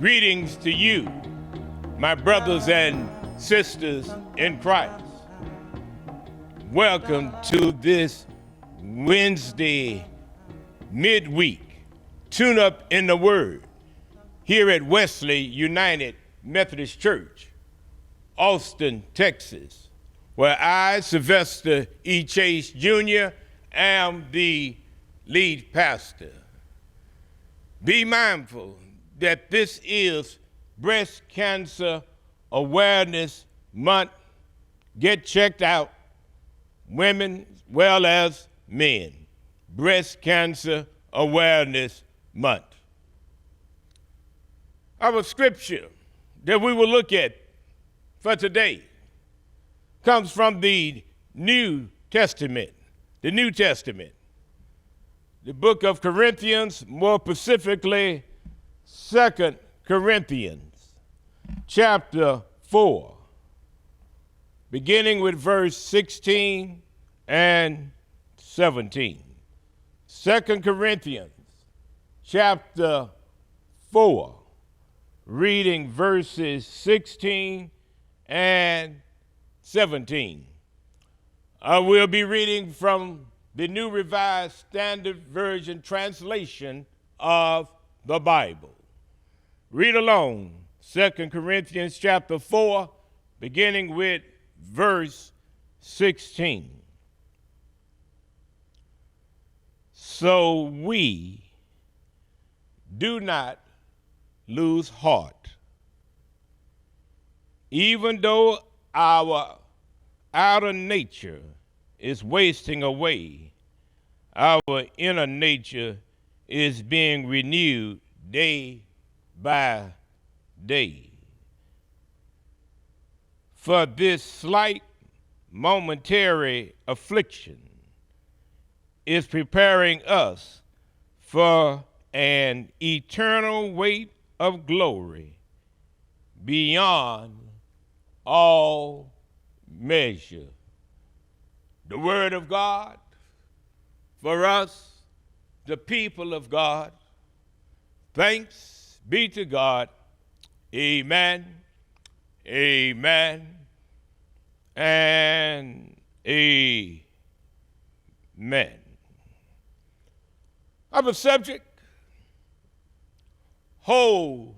Greetings to you, my brothers and sisters in Christ. Welcome to this Wednesday midweek tune-up in the Word here at Wesley United Methodist Church, Austin, Texas, where I, Sylvester E. Chase, Jr., am the lead pastor. Be mindful that this is Breast Cancer Awareness Month. Get checked out, women as well as men. Breast Cancer Awareness Month. Our scripture that we will look at for today comes from the New Testament. The New Testament. The book of Corinthians, more specifically, 2 Corinthians, chapter 4, beginning with verse 16 and 17. 2 Corinthians, chapter 4, reading verses 16 and 17. I will be reading from the New Revised Standard Version translation of the Bible. Read along, 2 Corinthians chapter 4, beginning with verse 16. So we do not lose heart, even though our outer nature is wasting away, our inner nature is being renewed day by day. For this slight momentary affliction is preparing us for an eternal weight of glory beyond all measure. The word of God for us, the people of God. Thanks be to God. Amen, amen, and amen. Our subject, hold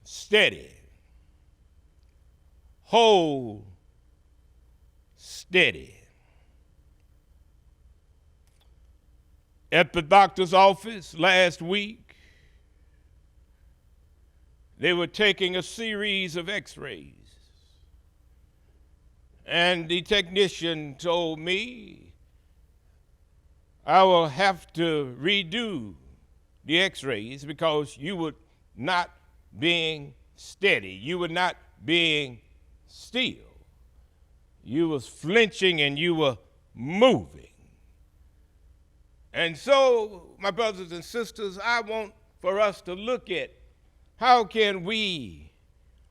steady. Hold steady. At the doctor's office last week, they were taking a series of x-rays. And the technician told me I will have to redo the x-rays because you were not being steady. You were not being still. You was flinching and you were moving. And so, my brothers and sisters, I want for us to look at how can we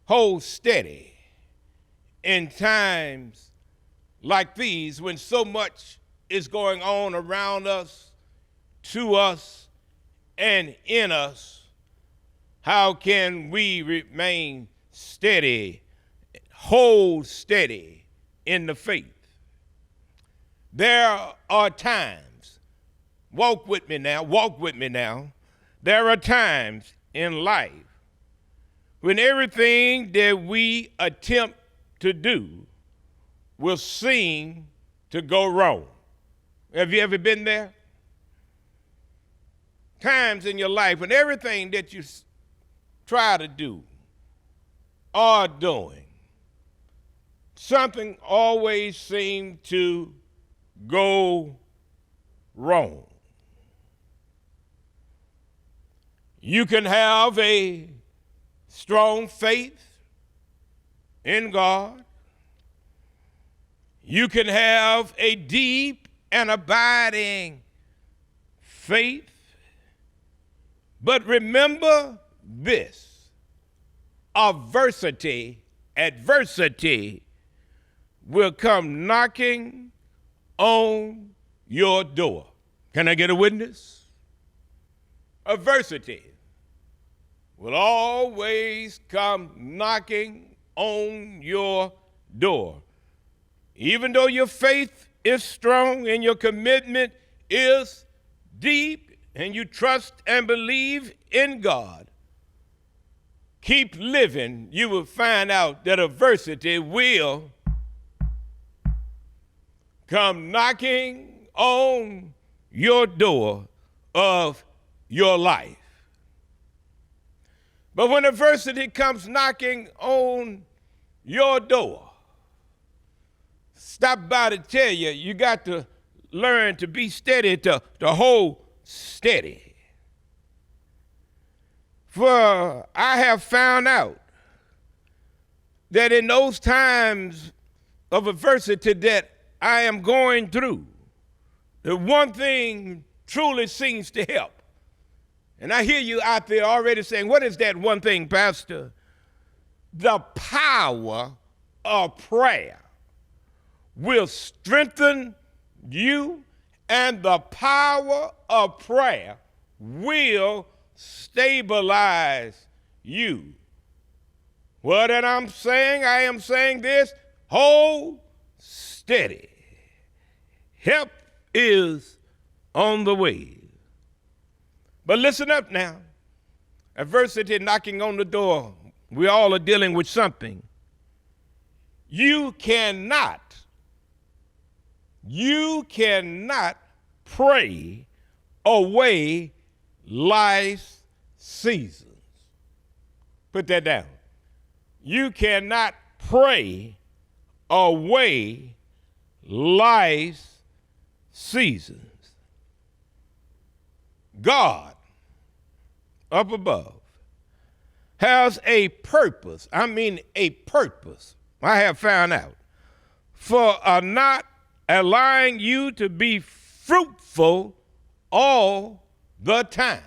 hold steady in times like these when so much is going on around us, to us, and in us. How can we remain steady, hold steady in the faith? There are times, walk with me now. There are times in life when everything that we attempt to do will seem to go wrong. Have you ever been there? Times in your life when everything that you try to do or doing, something always seems to go wrong. You can have a strong faith in God. You can have a deep and abiding faith. But remember this, adversity will come knocking on your door. Can I get a witness? Adversity will always come knocking on your door. Even though your faith is strong and your commitment is deep and you trust and believe in God, keep living, you will find out that adversity will come knocking on your door of your life. But when adversity comes knocking on your door, stop by to tell you, you got to learn to be steady, to hold steady. For I have found out that in those times of adversity that I am going through, the one thing truly seems to help. And I hear you out there already saying, what is that one thing, Pastor? The power of prayer will strengthen you, and the power of prayer will stabilize you. What am I saying? I am saying this: hold steady. Help is on the way. But listen up now. Adversity knocking on the door. We all are dealing with something. You cannot pray away life's seasons. Put that down. You cannot pray away life's seasons. God up above has a purpose. I mean a purpose, I have found out, for not allowing you to be fruitful all the time.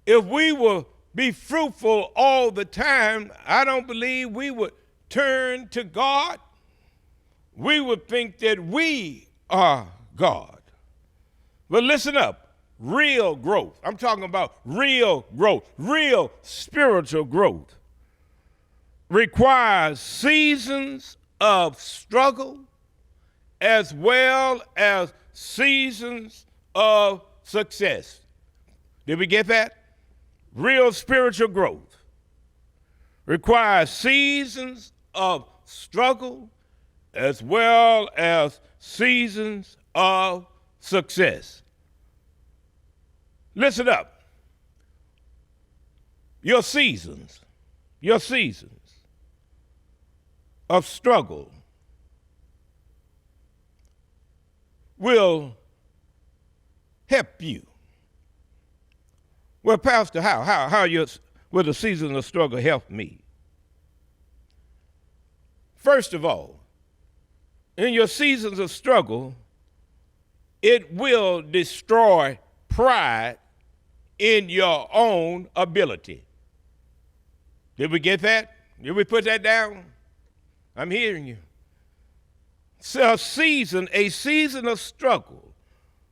If we will be fruitful all the time, I don't believe we would turn to God. We would think that we are God. But listen up. Real growth. I'm talking about real growth, real spiritual growth requires seasons of struggle as well as seasons of success. Did we get that? Real spiritual growth requires seasons of struggle as well as seasons of success. Listen up. Your seasons of struggle will help you. Well, Pastor, how will the season of struggle help me? First of all, in your seasons of struggle, it will destroy pride in your own ability. Did we get that? Did we put that down? I'm hearing you. So a season of struggle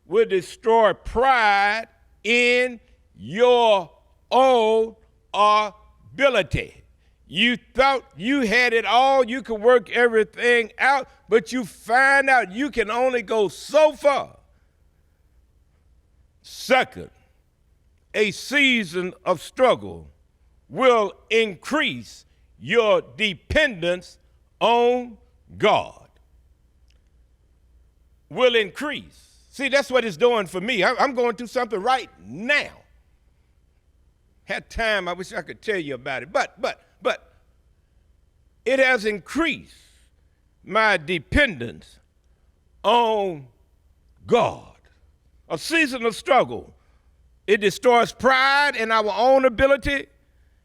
will destroy pride in your own ability. You thought you had it all, you could work everything out, but you find out you can only go so far. Second, a season of struggle will increase your dependence on God. Will increase. See, that's what it's doing for me. I'm going through something right now. Had time, I wish I could tell you about it. But it has increased my dependence on God. A season of struggle. It destroys pride in our own ability.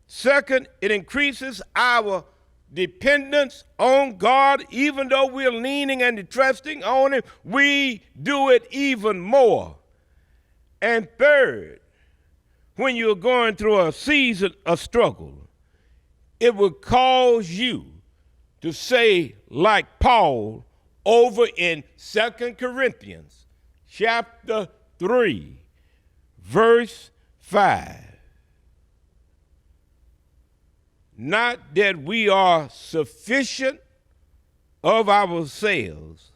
Second, it increases our dependence on God. Even though we're leaning and trusting on Him, we do it even more. And third, when you're going through a season of struggle, it will cause you to say, like Paul over in 2 Corinthians chapter 3, verse 5. not that we are sufficient of ourselves.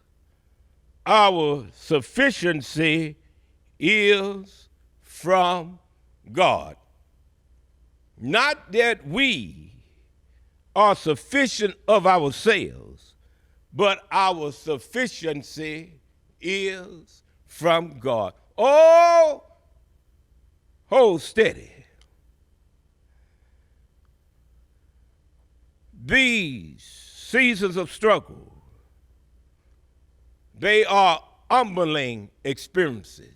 Our sufficiency is from God. Not that we are sufficient of ourselves, but our sufficiency is from God. Oh, hold steady. These seasons of struggle, they are humbling experiences.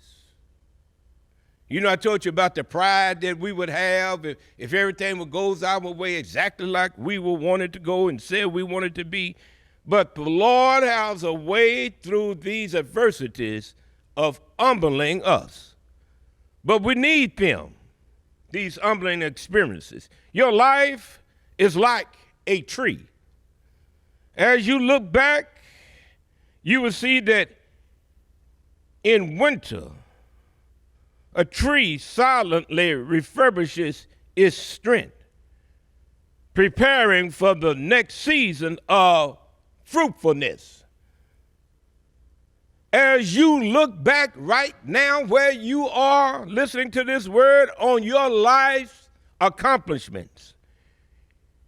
You know, I told you about the pride that we would have if everything would goes our way exactly like we would want it to go and said we wanted to be. But the Lord has a way through these adversities of humbling us. But we need them, these humbling experiences. Your life is like a tree. As you look back, you will see that in winter, a tree silently refurbishes its strength, preparing for the next season of fruitfulness. As you look back right now where you are listening to this word on your life's accomplishments,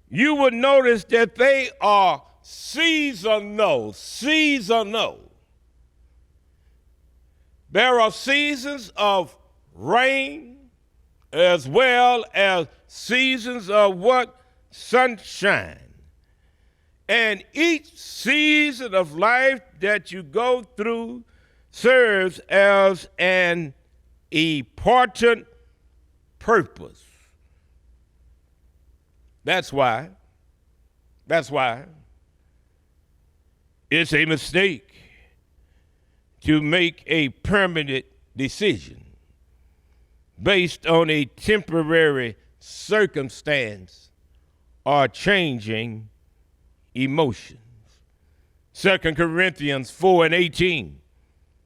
you would notice that they are seasonal. There are seasons of rain as well as seasons of what? Sunshine. And each season of life that you go through serves as an important purpose. That's why it's a mistake to make a permanent decision based on a temporary circumstance or changing emotions. 2 Corinthians 4:18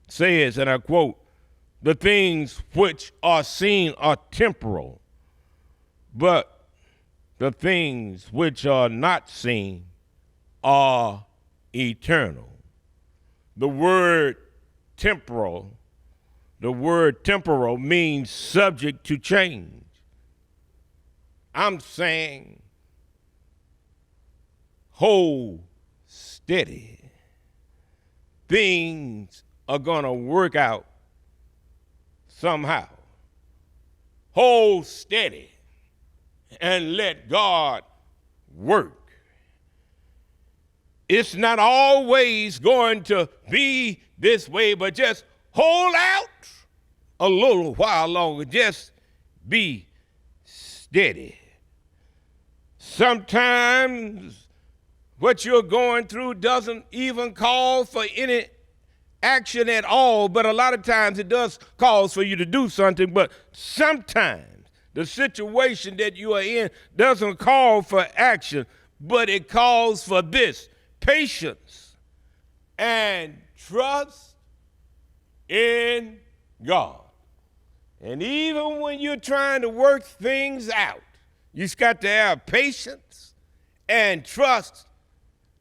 says, and I quote, "The things which are seen are temporal, but the things which are not seen are eternal." The word temporal means subject to change. I'm saying hold steady. Things are going to work out somehow. Hold steady and let God work. It's not always going to be this way, but just hold out a little while longer. Just be steady. Sometimes what you're going through doesn't even call for any action at all, but a lot of times it does cause for you to do something. But sometimes the situation that you are in doesn't call for action, but it calls for this: patience and trust in God. And even when you're trying to work things out, you've got to have patience and trust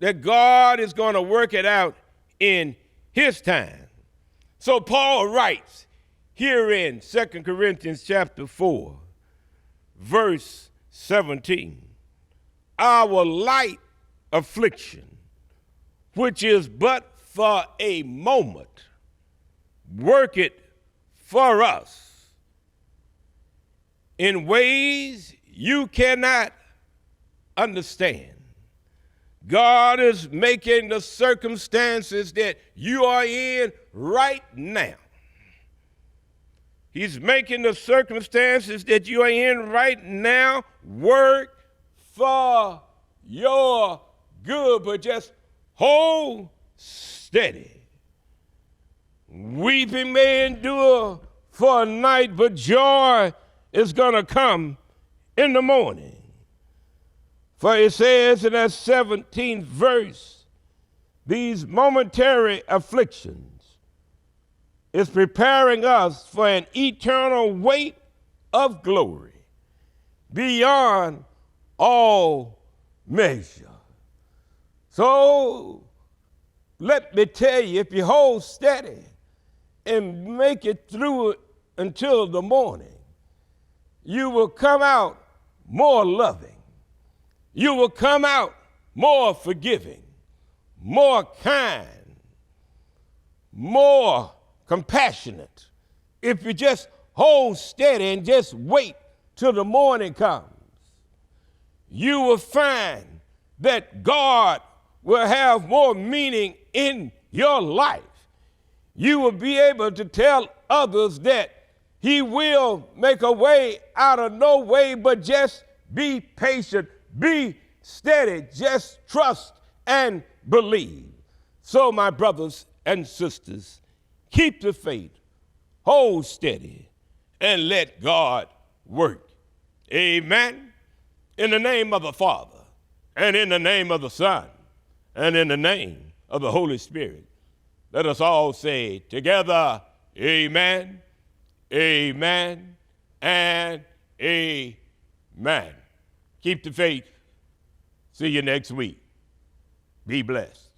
that God is going to work it out in his time. So Paul writes here in 2 Corinthians chapter 4, verse 17, "Our light affliction, which is but for a moment, work it for us in ways you cannot understand." God is making the circumstances that you are in right now. He's making the circumstances that you are in right now work for your good, but just hold steady. Weeping may endure for a night, but joy is going to come in the morning. For it says in that 17th verse, these momentary afflictions is preparing us for an eternal weight of glory beyond all measure. So let me tell you, if you hold steady and make it through it until the morning, you will come out more loving. You will come out more forgiving, more kind, more compassionate. If you just hold steady and just wait till the morning comes, you will find that God will have more meaning in your life. You will be able to tell others that He will make a way out of no way, but just be patient, be steady, just trust and believe. So, my brothers and sisters, keep the faith, hold steady, and let God work. Amen. In the name of the Father, and in the name of the Son, and in the name of the Holy Spirit, let us all say together, amen, amen, and amen. Keep the faith. See you next week. Be blessed.